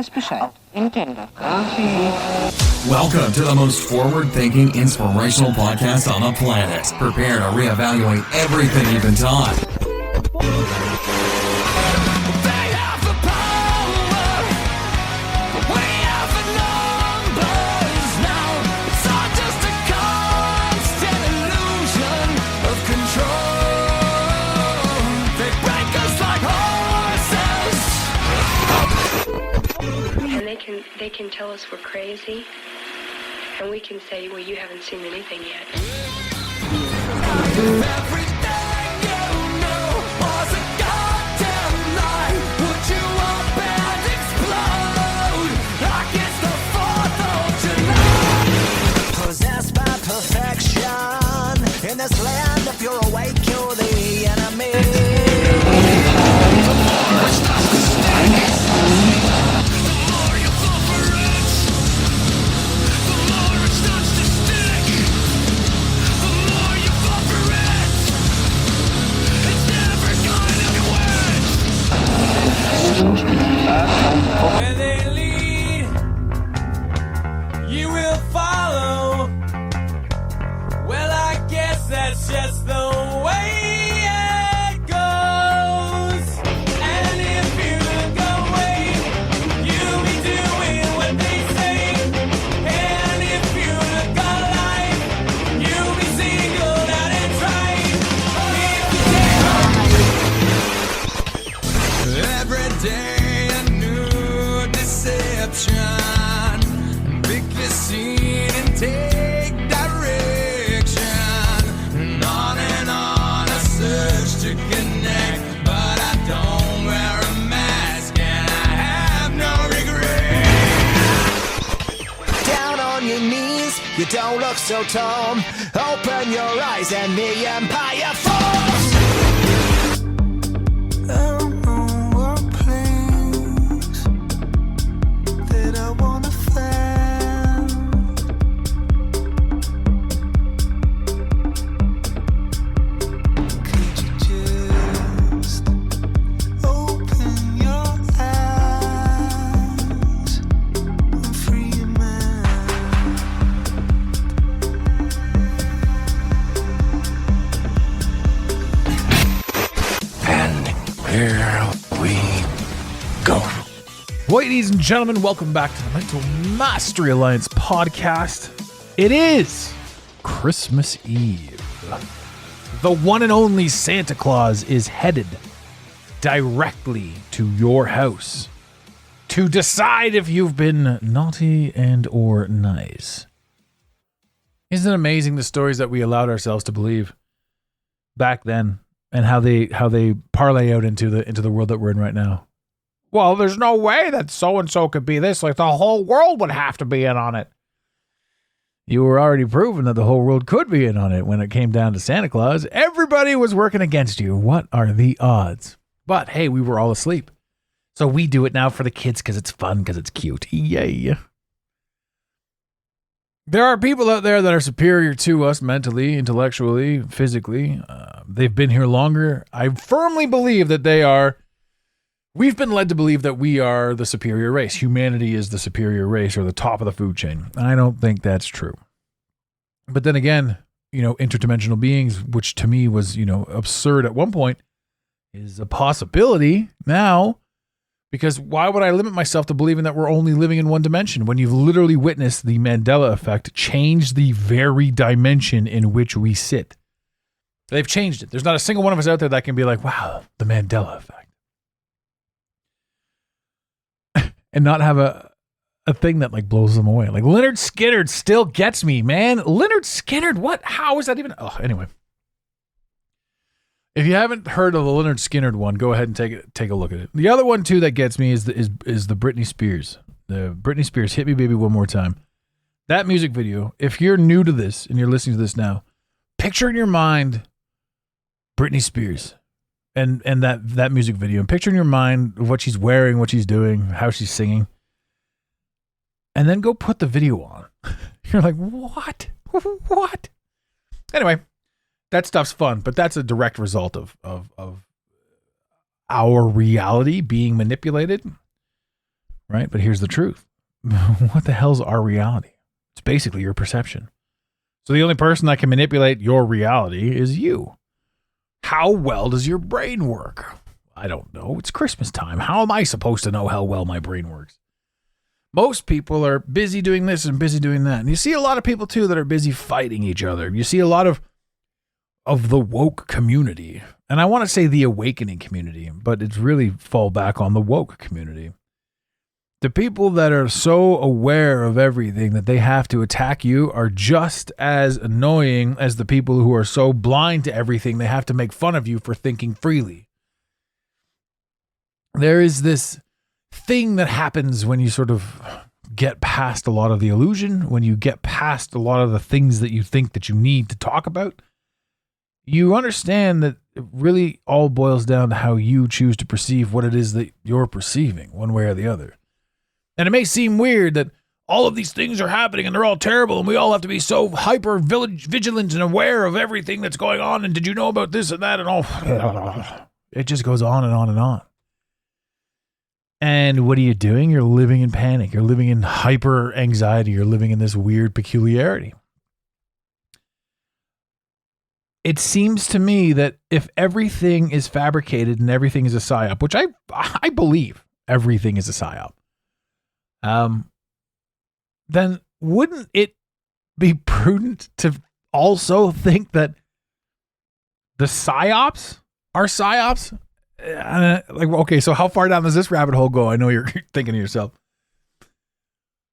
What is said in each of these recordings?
weiß Bescheid. Nintendo. Welcome to the most forward-thinking, inspirational podcast on the planet. Prepare to reevaluate everything you've been taught. They can tell us we're crazy, and we can say, well, you haven't seen anything yet. Everything you knew was a goddamn lie. Would you up and explode like it's the 4th of July? Possessed by perfection in this land, if you're awake, you're the enemy. Where they lead, you will follow. Well, I guess that's just the way it goes. And if you look away, you'll be doing what they say. And if you look alive, you'll be singled out and tried. Every day. Pick the scene and take direction. And on I search to connect, but I don't wear a mask and I have no regret. Down on your knees, you don't look so tall. Open your eyes and the empire falls. Ladies and gentlemen, welcome back to the Mental Mastery Alliance podcast. It is Christmas Eve. The one and only Santa Claus is headed directly to your house to decide if you've been naughty and or nice. Isn't it amazing the stories that we allowed ourselves to believe back then and how they parlay out into the world that we're in right now? Well, there's no way that so-and-so could be this. Like, the whole world would have to be in on it. You were already proven that the whole world could be in on it when it came down to Santa Claus. Everybody was working against you. What are the odds? But, hey, we were all asleep. So we do it now for the kids because it's fun, because it's cute. Yay. There are people out there that are superior to us mentally, intellectually, physically. They've been here longer. I firmly believe that they are... We've been led to believe that we are the superior race. Humanity is the superior race or the top of the food chain. I don't think that's true. But then again, interdimensional beings, which to me was, absurd at one point, is a possibility now. Because why would I limit myself to believing that we're only living in one dimension when you've literally witnessed the Mandela effect change the very dimension in which we sit? They've changed it. There's not a single one of us out there that can be like, wow, the Mandela effect. And not have a thing that like blows them away. Like Lynyrd Skynyrd still gets me, man. Lynyrd Skynyrd, what? How is that even? Oh, anyway. If you haven't heard of the Lynyrd Skynyrd one, go ahead and take a look at it. The other one too that gets me is the Britney Spears. The Britney Spears, Hit Me Baby One More Time. That music video, if you're new to this and you're listening to this now, picture in your mind Britney Spears. And that music video, and picture in your mind what she's wearing, what she's doing, how she's singing, and then go put the video on. You're like, what? Anyway, that stuff's fun, but that's a direct result of our reality being manipulated. right? But here's the truth. What the hell's our reality? It's basically your perception. So the only person that can manipulate your reality is you. How well does your brain work? I don't know. It's Christmas time. How am I supposed to know how well my brain works? Most people are busy doing this and busy doing that. And you see a lot of people, too, that are busy fighting each other. You see a lot of the woke community. And I want to say the awakening community, but it's really fall back on the woke community. The people that are so aware of everything that they have to attack you are just as annoying as the people who are so blind to everything they have to make fun of you for thinking freely. There is this thing that happens when you sort of get past a lot of the illusion, when you get past a lot of the things that you think that you need to talk about. You understand that it really all boils down to how you choose to perceive what it is that you're perceiving, one way or the other. And it may seem weird that all of these things are happening and they're all terrible and we all have to be so hyper vigilant and aware of everything that's going on. And did you know about this and that and all? It just goes on and on and on. And what are you doing? You're living in panic. You're living in hyper anxiety. You're living in this weird peculiarity. It seems to me that if everything is fabricated and everything is a psyop, which I believe everything is a psyop, then wouldn't it be prudent to also think that the psyops are psyops? Okay, so how far down does this rabbit hole go? I know you're thinking to yourself.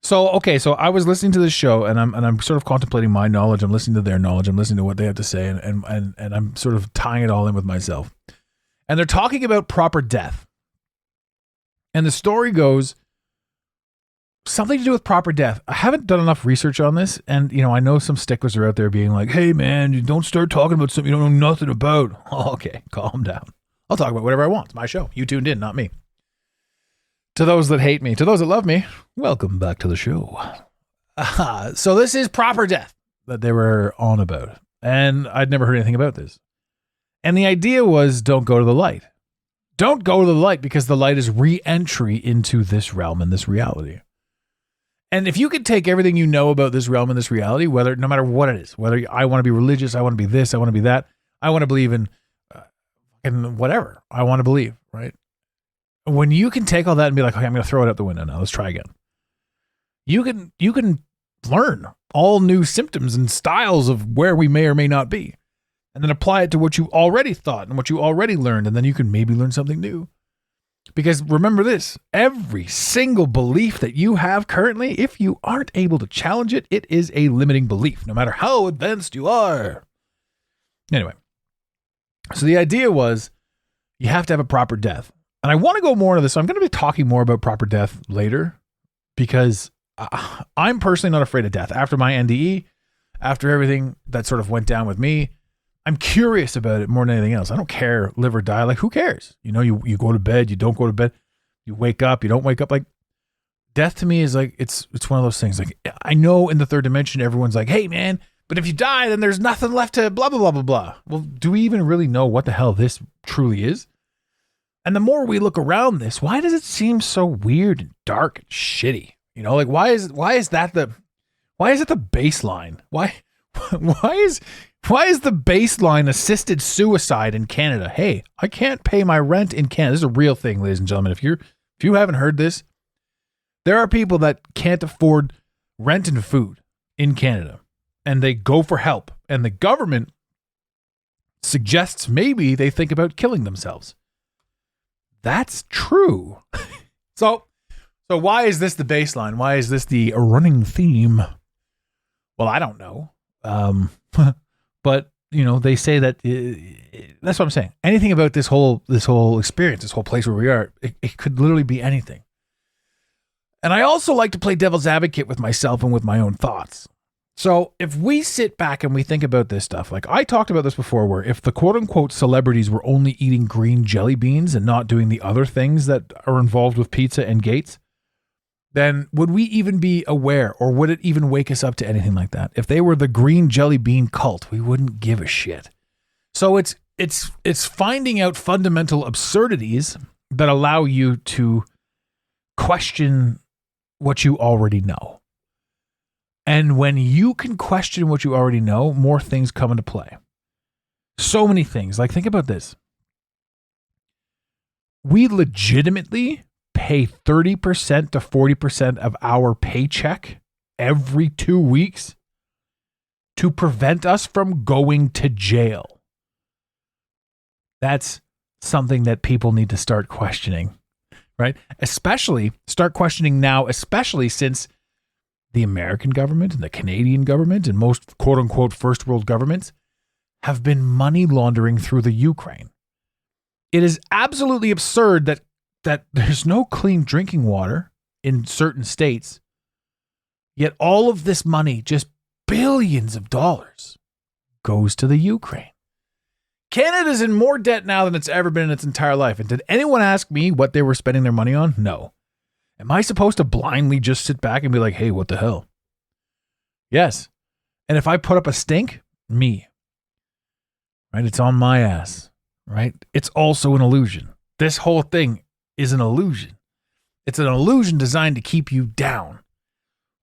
So I was listening to this show and I'm sort of contemplating my knowledge. I'm listening to their knowledge. I'm listening to what they have to say and I'm sort of tying it all in with myself. And they're talking about proper death. And the story goes, something to do with proper death. I haven't done enough research on this. And, I know some sticklers are out there being like, hey, man, you don't start talking about something you don't know nothing about. Oh, okay, calm down. I'll talk about whatever I want. It's my show. You tuned in, not me. To those that hate me, to those that love me, welcome back to the show. So this is proper death that they were on about. And I'd never heard anything about this. And the idea was don't go to the light. Don't go to the light because the light is re-entry into this realm and this reality. And if you could take everything you know about this realm and this reality, no matter what it is, whether I want to be religious, I want to be this, I want to be that, I want to believe in whatever I want to believe, right? When you can take all that and be like, okay, I'm going to throw it out the window now. Let's try again. You can learn all new symptoms and styles of where we may or may not be, and then apply it to what you already thought and what you already learned, and then you can maybe learn something new. Because remember this, every single belief that you have currently, if you aren't able to challenge it, it is a limiting belief, no matter how advanced you are. Anyway, so the idea was you have to have a proper death. And I want to go more into this. So I'm going to be talking more about proper death later because I'm personally not afraid of death. After my NDE, after everything that sort of went down with me, I'm curious about it more than anything else. I don't care, live or die. Like, who cares? You go to bed, you don't go to bed, you wake up, you don't wake up. Like, death to me is like, it's one of those things. Like, I know in the third dimension, everyone's like, hey, man, but if you die, then there's nothing left to blah, blah, blah, blah, blah. Well, do we even really know what the hell this truly is? And the more we look around this, why does it seem so weird and dark and shitty? Like, why is it the baseline? Why is the baseline assisted suicide in Canada? Hey, I can't pay my rent in Canada. This is a real thing, ladies and gentlemen. If you haven't heard this, there are people that can't afford rent and food in Canada, and they go for help, and the government suggests maybe they think about killing themselves. That's true. So why is this the baseline? Why is this the running theme? Well, I don't know. But they say that that's what I'm saying. Anything about this whole experience, this whole place where we are, it could literally be anything. And I also like to play devil's advocate with myself and with my own thoughts. So if we sit back and we think about this stuff, like I talked about this before, where if the quote unquote celebrities were only eating green jelly beans and not doing the other things that are involved with pizza and Gates, then would we even be aware, or would it even wake us up to anything like that? If they were the green jelly bean cult, we wouldn't give a shit. So it's finding out fundamental absurdities that allow you to question what you already know. And when you can question what you already know, more things come into play. So many things. Like, think about this. We legitimately pay 30% to 40% of our paycheck every 2 weeks to prevent us from going to jail. That's something that people need to start questioning, right? Especially start questioning now, especially since the American government and the Canadian government and most quote unquote first world governments have been money laundering through the Ukraine. It is absolutely absurd that there's no clean drinking water in certain states, yet all of this money, just billions of dollars, goes to the Ukraine. Canada's in more debt now than it's ever been in its entire life. And did anyone ask me what they were spending their money on? No. Am I supposed to blindly just sit back and be like, hey, what the hell? Yes. And if I put up a stink, me. Right? It's on my ass. Right? It's also an illusion. This whole thing is an illusion. It's an illusion designed to keep you down.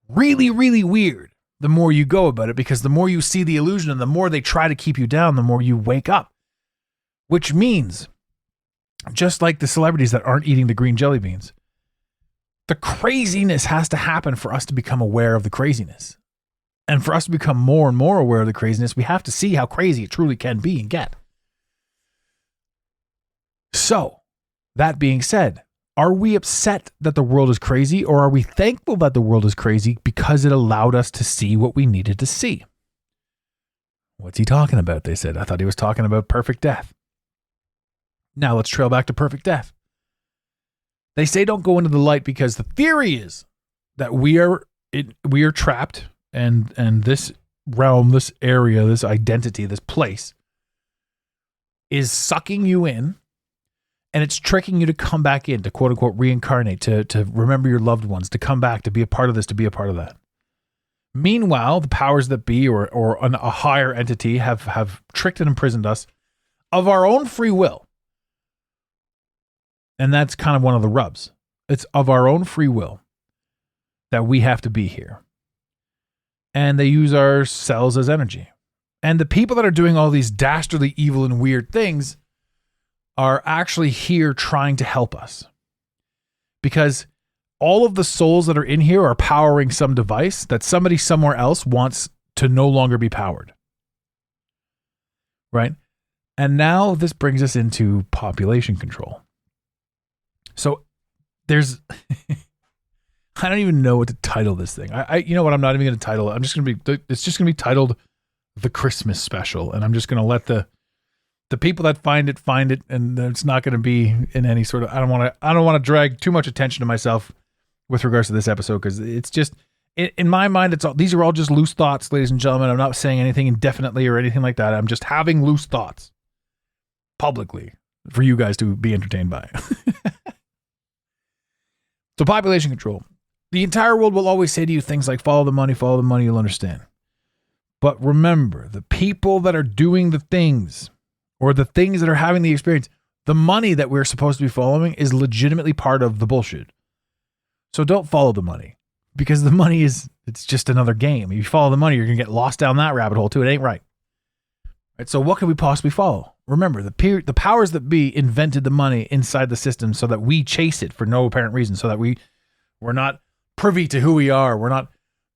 Really, really weird the more you go about it, because the more you see the illusion and the more they try to keep you down, the more you wake up. Which means, just like the celebrities that aren't eating the green jelly beans, the craziness has to happen for us to become aware of the craziness. And for us to become more and more aware of the craziness, we have to see how crazy it truly can be and get. So, that being said, are we upset that the world is crazy, or are we thankful that the world is crazy because it allowed us to see what we needed to see? What's he talking about? They said. I thought he was talking about perfect death. Now let's trail back to perfect death. They say don't go into the light because the theory is that we are trapped, and this realm, this area, this identity, this place is sucking you in, and it's tricking you to come back in, to quote unquote reincarnate, to remember your loved ones, to come back, to be a part of this, to be a part of that. Meanwhile, the powers that be or a higher entity have tricked and imprisoned us of our own free will. And that's kind of one of the rubs. It's of our own free will that we have to be here. And they use our cells as energy. And the people that are doing all these dastardly, evil, and weird things are actually here trying to help us. Because all of the souls that are in here are powering some device that somebody somewhere else wants to no longer be powered. Right? And now this brings us into population control. So there's, I don't even know what to title this thing. You know what? I'm not even going to title it. It's just going to be titled The Christmas Special. And I'm just going to let the people that find it. And it's not going to be in any sort of, I don't want to drag too much attention to myself with regards to this episode. Cause it's just, in my mind, these are all just loose thoughts, ladies and gentlemen. I'm not saying anything indefinitely or anything like that. I'm just having loose thoughts publicly for you guys to be entertained by. So population control. The entire world will always say to you things like, follow the money, you'll understand. But remember, the people that are doing the things, or the things that are having the experience, the money that we're supposed to be following is legitimately part of the bullshit. So don't follow the money, because the money it's just another game. If you follow the money, you're going to get lost down that rabbit hole too. It ain't right. Right, so what can we possibly follow? Remember, the powers that be invented the money inside the system so that we chase it for no apparent reason, so that we're not privy to who we are. We're not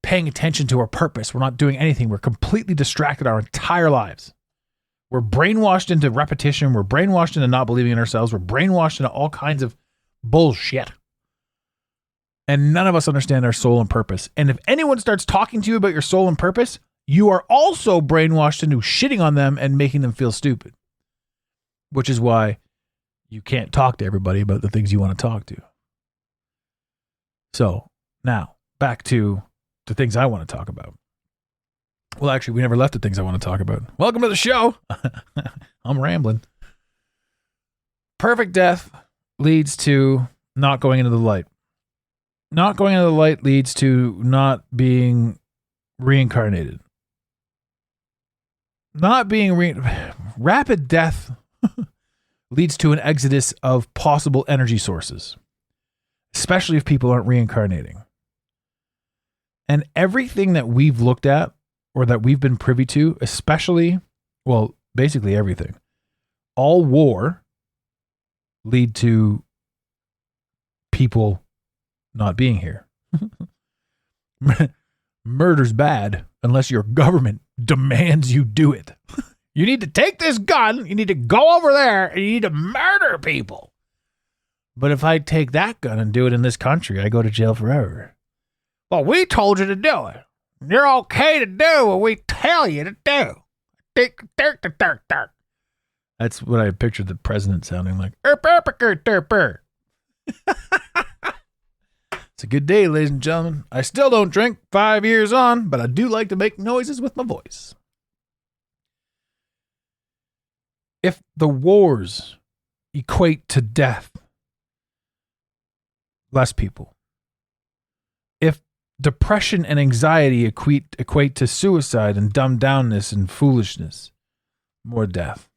paying attention to our purpose. We're not doing anything. We're completely distracted our entire lives. We're brainwashed into repetition. We're brainwashed into not believing in ourselves. We're brainwashed into all kinds of bullshit. And none of us understand our soul and purpose. And if anyone starts talking to you about your soul and purpose, you are also brainwashed into shitting on them and making them feel stupid. Which is why you can't talk to everybody about the things you want to talk to. So, now, back to the things I want to talk about. Well, actually, we never left the things I want to talk about. Welcome to the show. I'm rambling. Perfect death leads to not going into the light. Not going into the light leads to not being reincarnated. Not being rapid death leads to an exodus of possible energy sources. especially if people aren't reincarnating. And everything that we've looked at or that we've been privy to, especially, well, basically everything, all war lead to people not being here. Murder's bad unless your government demands you do it. You need to take this gun, you need to go over there, and you need to murder people. But if I take that gun and do it in this country, I go to jail forever. Well, we told you to do it. You're okay to do what we tell you to do. That's what I pictured the president sounding like. It's a good day, ladies and gentlemen. I still don't drink 5 years on, but I do like to make noises with my voice. If the wars equate to death, less people. If depression and anxiety equate to suicide and dumbed downness and foolishness, more death.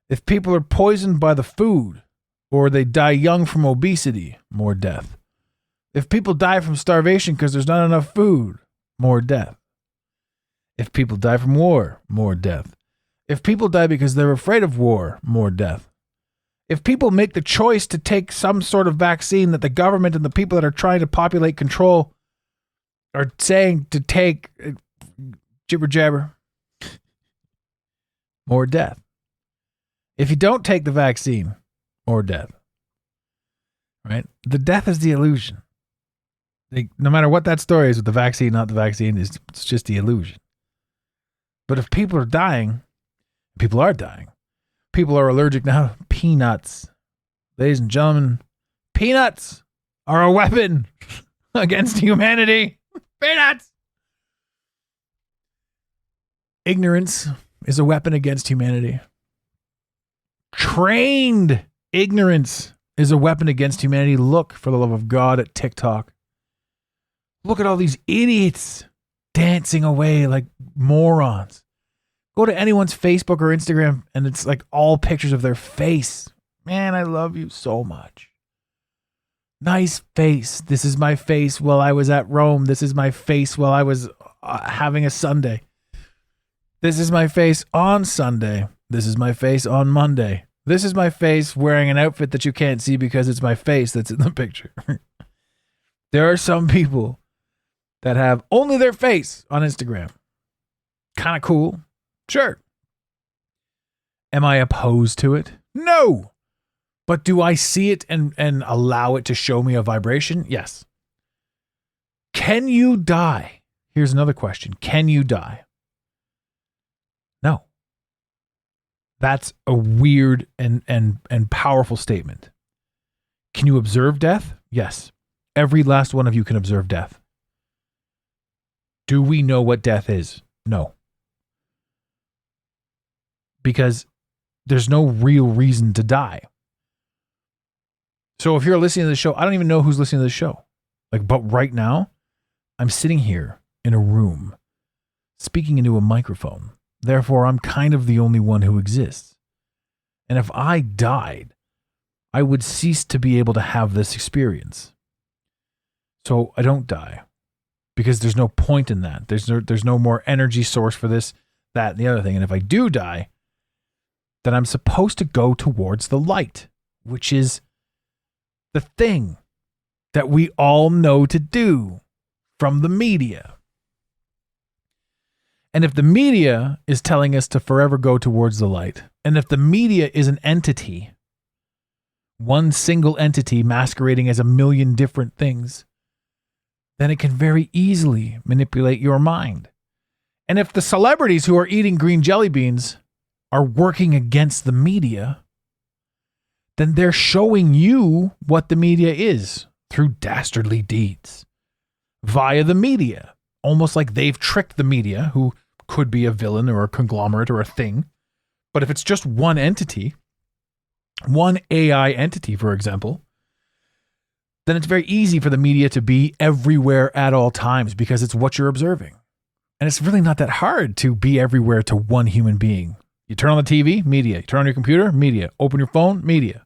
If people are poisoned by the food or they die young from obesity, more death. If people die from starvation because there's not enough food, more death. If people die from war, more death. If people die because they're afraid of war, more death. If people make the choice to take some sort of vaccine that the government and the people that are trying to populate control are saying to take, jibber jabber, more death. If you don't take the vaccine, more death. Right? The death is the illusion. No matter what that story is with the vaccine, not the vaccine, it's just the illusion. But if people are dying, people are dying. People are allergic now to peanuts. Ladies and gentlemen, peanuts are a weapon against humanity. Peanuts! Ignorance is a weapon against humanity. Trained ignorance is a weapon against humanity. Look, for the love of God, at TikTok. Look at all these idiots dancing away like morons. Go to anyone's Facebook or Instagram and it's like all pictures of their face. Man, I love you so much. Nice face. This is my face while I was at Rome. This is my face while I was having a Sunday. This is my face on Sunday. This is my face on Monday. This is my face wearing an outfit that you can't see because it's my face that's in the picture. There are some people that have only their face on Instagram. Kind of cool. Sure. Am I opposed to it? No. But do I see it and allow it to show me a vibration? Yes. Can you die? Here's another question. Can you die? No. That's a weird and powerful statement. Can you observe death? Yes. Every last one of you can observe death. Do we know what death is? No. Because there's no real reason to die. So if you're listening to the show, I don't even know who's listening to the show. But right now, I'm sitting here in a room, speaking into a microphone. Therefore, I'm kind of the only one who exists. And if I died, I would cease to be able to have this experience. So I don't die. Because there's no point in that. There's no more energy source for this, that, and the other thing. And if I do die, then I'm supposed to go towards the light, which is the thing that we all know to do from the media. And if the media is telling us to forever go towards the light, and if the media is an entity, one single entity masquerading as a million different things, then it can very easily manipulate your mind. And if the celebrities who are eating green jelly beans are working against the media, then they're showing you what the media is through dastardly deeds via the media. Almost like they've tricked the media, who could be a villain or a conglomerate or a thing. But if it's just one entity, one AI entity, for example, then it's very easy for the media to be everywhere at all times because it's what you're observing. And it's really not that hard to be everywhere to one human being. You turn on the TV, media. You turn on your computer, media. Open your phone, media.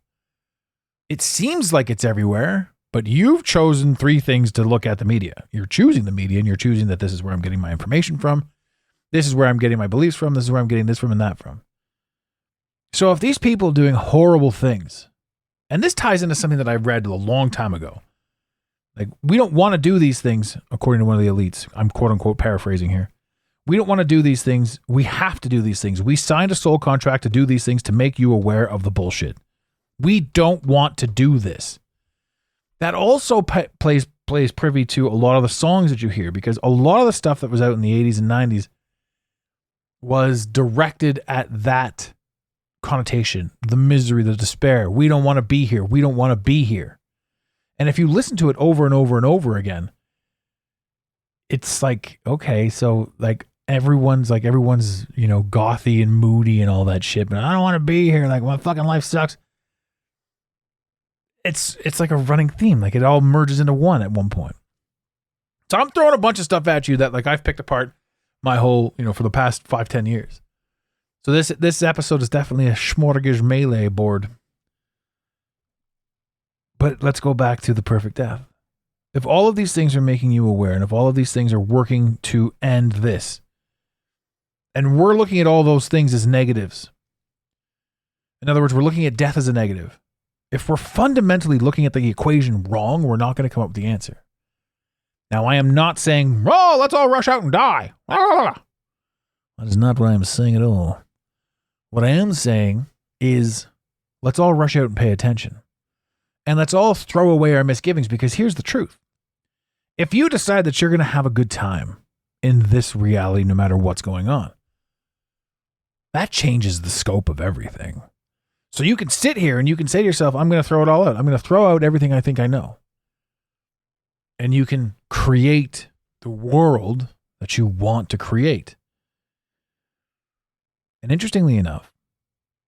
It seems like it's everywhere, But you've chosen 3 things to look at the media. You're choosing the media, and you're choosing that this is where I'm getting my information from. This is where I'm getting my beliefs from. This is where I'm getting this from and that from. So if these people are doing horrible things, and this ties into something that I read a long time ago, like, we don't want to do these things, according to one of the elites. I'm quote unquote paraphrasing here. We don't want to do these things. We have to do these things. We signed a soul contract to do these things to make you aware of the bullshit. We don't want to do this. That also plays privy to a lot of the songs that you hear, because a lot of the stuff that was out in the 80s and 90s was directed at that connotation, the misery, the despair. We don't want to be here. We don't want to be here. And if you listen to it over and over and over again, it's like, okay, so like everyone's, you know, gothy and moody and all that shit, but I don't want to be here. Like, my fucking life sucks. It's like a running theme. Like, it all merges into one at one point. So I'm throwing a bunch of stuff at you that, like, I've picked apart my whole, you know, for the past 5-10 years. So this episode is definitely a Schmorgish melee board. But let's go back to the perfect death. If all of these things are making you aware, and if all of these things are working to end this, and we're looking at all those things as negatives, in other words, we're looking at death as a negative. If we're fundamentally looking at the equation wrong, we're not going to come up with the answer. Now, I am not saying, oh, let's all rush out and die. That is not what I'm saying at all. What I am saying is, let's all rush out and pay attention. And let's all throw away our misgivings, because here's the truth. If you decide that you're going to have a good time in this reality, no matter what's going on, that changes the scope of everything. So you can sit here and you can say to yourself, I'm going to throw it all out. I'm going to throw out everything I think I know. And you can create the world that you want to create. And interestingly enough,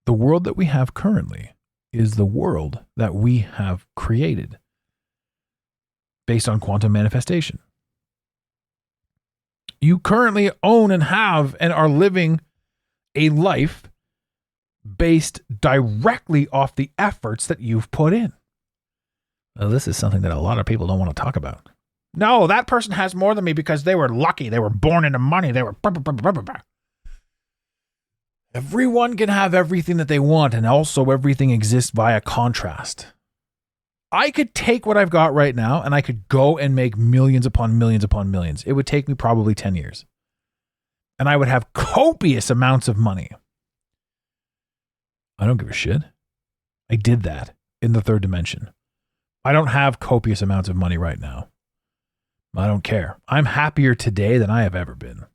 the world that we have currently is the world that we have created based on quantum manifestation. You currently own and have and are living a life based directly off the efforts that you've put in. Now, this is something that a lot of people don't want to talk about. No, that person has more than me because they were lucky. They were born into money. They were... Everyone can have everything that they want, and also everything exists via contrast. I could take what I've got right now, and I could go and make millions upon millions upon millions. It would take me probably 10 years. And I would have copious amounts of money. I don't give a shit. I did that in the third dimension. I don't have copious amounts of money right now. I don't care. I'm happier today than I have ever been.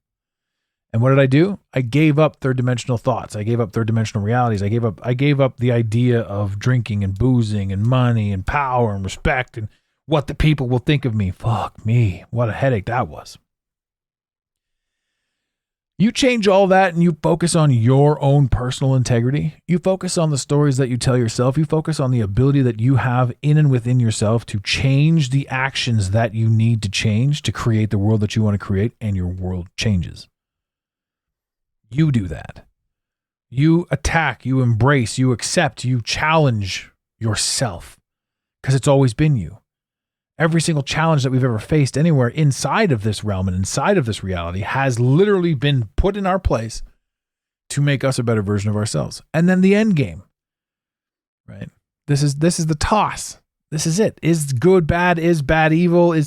And what did I do? I gave up third dimensional thoughts. I gave up third dimensional realities. I gave up the idea of drinking and boozing and money and power and respect and what the people will think of me. Fuck me. What a headache that was. You change all that and you focus on your own personal integrity. You focus on the stories that you tell yourself. You focus on the ability that you have in and within yourself to change the actions that you need to change to create the world that you want to create, and your world changes. You do that. You attack, you embrace, you accept, you challenge yourself, because it's always been you. Every single challenge that we've ever faced anywhere inside of this realm and inside of this reality has literally been put in our place to make us a better version of ourselves. And then the end game, right? This is the toss. This is it. Is good bad? Is bad evil?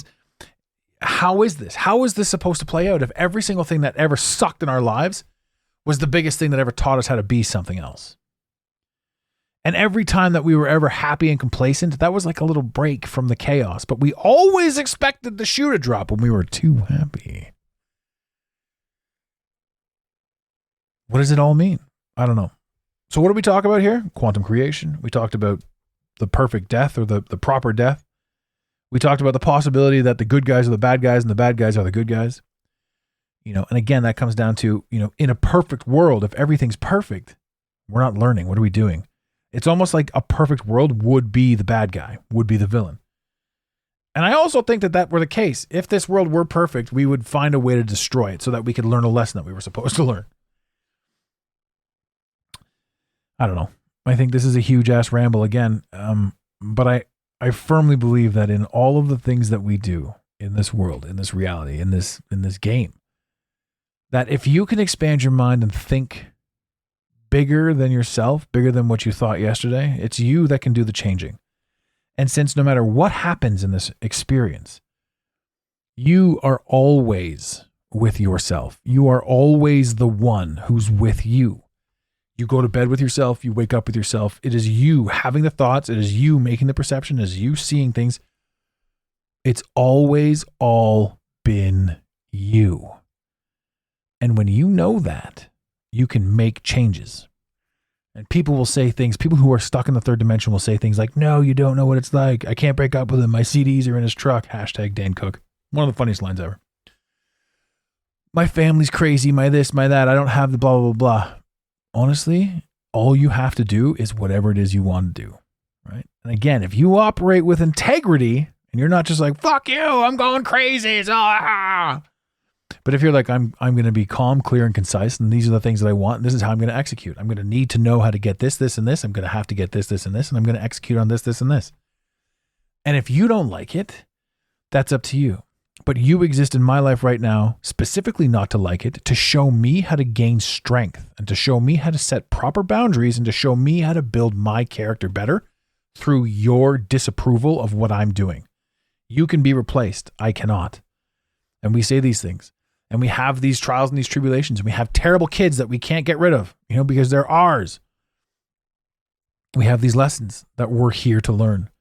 How is this? How is this supposed to play out if every single thing that ever sucked in our lives was the biggest thing that ever taught us how to be something else? And every time that we were ever happy and complacent, that was like a little break from the chaos. But we always expected the shoe to drop when we were too happy. What does it all mean? I don't know. So what did we talk about here? Quantum creation. We talked about the perfect death, or the proper death. We talked about the possibility that the good guys are the bad guys and the bad guys are the good guys. You know, and again, that comes down to, you know, in a perfect world, if everything's perfect, we're not learning. What are we doing? It's almost like a perfect world would be the bad guy, would be the villain. And I also think that were the case. If this world were perfect, we would find a way to destroy it so that we could learn a lesson that we were supposed to learn. I don't know. I think this is a huge ass ramble again. But I firmly believe that in all of the things that we do in this world, in this reality, in this game, that if you can expand your mind and think bigger than yourself, bigger than what you thought yesterday, it's you that can do the changing. And since no matter what happens in this experience, you are always with yourself. You are always the one who's with you. You go to bed with yourself. You wake up with yourself. It is you having the thoughts. It is you making the perception. It is you seeing things. It's always all been you. And when you know that, you can make changes. And people will say things, people who are stuck in the third dimension will say things like, no, you don't know what it's like. I can't break up with him. My CDs are in his truck. Hashtag Dan Cook. One of the funniest lines ever. My family's crazy. My this, my that. I don't have the blah, blah, blah. Honestly, all you have to do is whatever it is you want to do. Right. And again, if you operate with integrity and you're not just like, fuck you, I'm going crazy. It's all, But if you're like, I'm going to be calm, clear, and concise, and these are the things that I want, and this is how I'm going to execute. I'm going to need to know how to get this, this, and this. I'm going to have to get this, this, and this, and I'm going to execute on this, this, and this. And if you don't like it, that's up to you. But you exist in my life right now, specifically not to like it, to show me how to gain strength, and to show me how to set proper boundaries, and to show me how to build my character better through your disapproval of what I'm doing. You can be replaced. I cannot. And we say these things. And we have these trials and these tribulations, and we have terrible kids that we can't get rid of, because they're ours. We have these lessons that we're here to learn.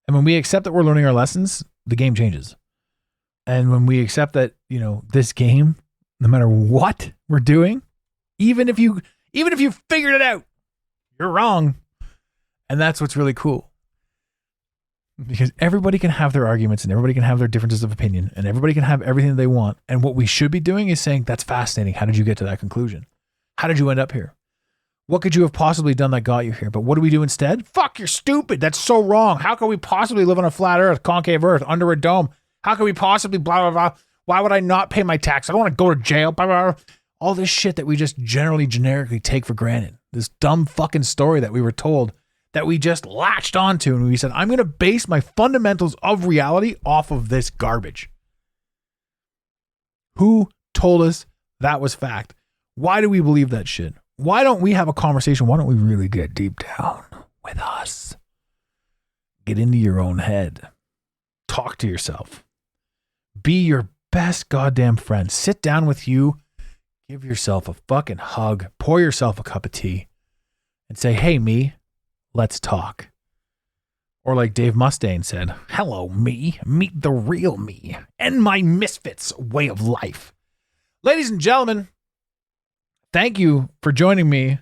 And when we accept that we're learning our lessons, the game changes. And when we accept that, this game, no matter what we're doing, even if you figured it out, you're wrong. And that's what's really cool. Because everybody can have their arguments and everybody can have their differences of opinion and everybody can have everything that they want. And what we should be doing is saying, that's fascinating. How did you get to that conclusion? How did you end up here? What could you have possibly done that got you here? But what do we do instead? Fuck, you're stupid. That's so wrong. How can we possibly live on a flat earth, concave earth, under a dome? How can we possibly blah, blah, blah? Why would I not pay my tax? I don't want to go to jail. Blah, blah, blah. All this shit that we just generically take for granted. This dumb fucking story that we were told that we just latched onto, and we said, I'm going to base my fundamentals of reality off of this garbage. Who told us that was fact? Why do we believe that shit? Why don't we have a conversation? Why don't we really get deep down with us? Get into your own head. Talk to yourself. Be your best goddamn friend. Sit down with you. Give yourself a fucking hug. Pour yourself a cup of tea. And say, hey, me. Let's talk. Or like Dave Mustaine said, hello, me. Meet the real me and my misfits way of life. Ladies and gentlemen, thank you for joining me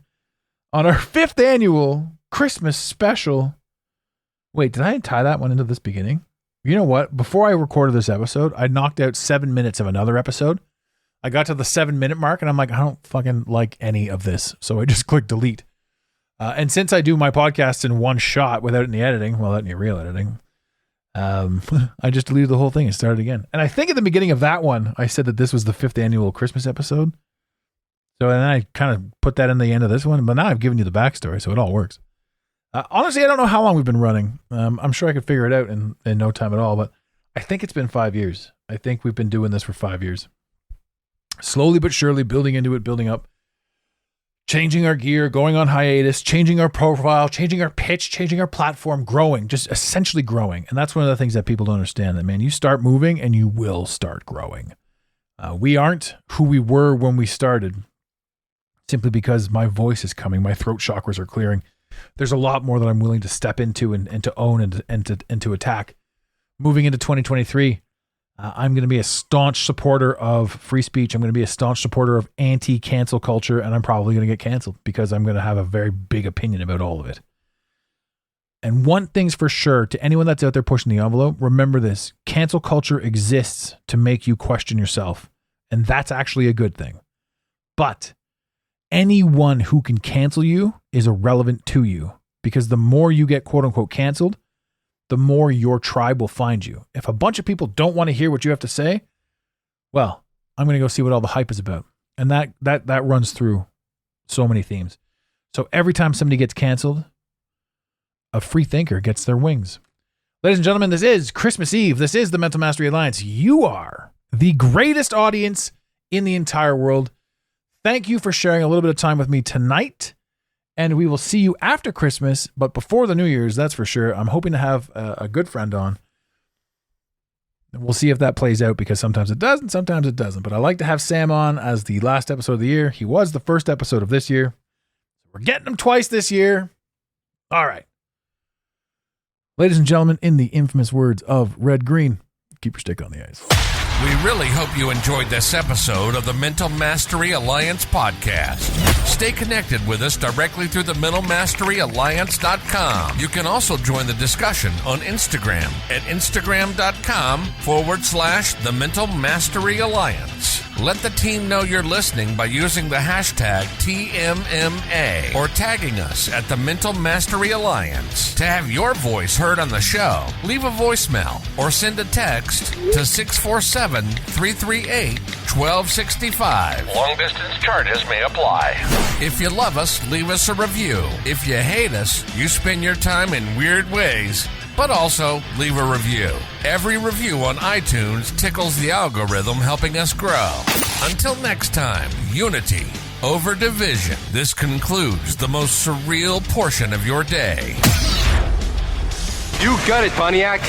on our 5th annual Christmas special. Wait, did I tie that one into this beginning? You know what? Before I recorded this episode, I knocked out 7 minutes of another episode. I got to the 7-minute mark and I'm like, I don't fucking like any of this. So I just clicked delete. And since I do my podcasts in one shot without any editing, without any real editing, I just deleted the whole thing and started again. And I think at the beginning of that one, I said that this was the 5th annual Christmas episode. So then I kind of put that in the end of this one, but now I've given you the backstory, so it all works. Honestly, I don't know how long we've been running. I'm sure I could figure it out in no time at all, but I think it's been 5 years. I think we've been doing this for 5 years. Slowly but surely, building into it, building up. Changing our gear, going on hiatus, changing our profile, changing our pitch, changing our platform, growing, just essentially growing. And that's one of the things that people don't understand, that, man, you start moving and you will start growing. We aren't who we were when we started, simply because my voice is coming, my throat chakras are clearing. There's a lot more that I'm willing to step into and to own and to attack. Moving into 2023, I'm going to be a staunch supporter of free speech. I'm going to be a staunch supporter of anti-cancel culture, and I'm probably going to get canceled because I'm going to have a very big opinion about all of it. And one thing's for sure, to anyone that's out there pushing the envelope, remember this: cancel culture exists to make you question yourself, and that's actually a good thing. But anyone who can cancel you is irrelevant to you, because the more you get quote unquote canceled, the more your tribe will find you. If a bunch of people don't want to hear what you have to say, well, I'm going to go see what all the hype is about. And that runs through so many themes. So every time somebody gets canceled, a free thinker gets their wings. Ladies and gentlemen, this is Christmas Eve. This is the Mental Mastery Alliance. You are the greatest audience in the entire world. Thank you for sharing a little bit of time with me tonight. And we will see you after Christmas, but before the New Year's, that's for sure. I'm hoping to have a good friend on. We'll see if that plays out, because sometimes it does and sometimes it doesn't. But I like to have Sam on as the last episode of the year. He was the first episode of this year. We're getting him twice this year. All right. Ladies and gentlemen, in the infamous words of Red Green, keep your stick on the ice. We really hope you enjoyed this episode of the Mental Mastery Alliance podcast. Stay connected with us directly through the mentalmasteryalliance.com. You can also join the discussion on Instagram at instagram.com/the Mental Mastery Alliance. Let the team know you're listening by using the hashtag TMMA or tagging us at the Mental Mastery Alliance. To have your voice heard on the show, leave a voicemail or send a text to 647-338-1265. Long distance charges may apply. If you love us, leave us a review. If you hate us, you spend your time in weird ways, but also leave a review. Every review on iTunes tickles the algorithm, helping us grow. Until next time, unity over division. This concludes the most surreal portion of your day. You got it, Pontiac.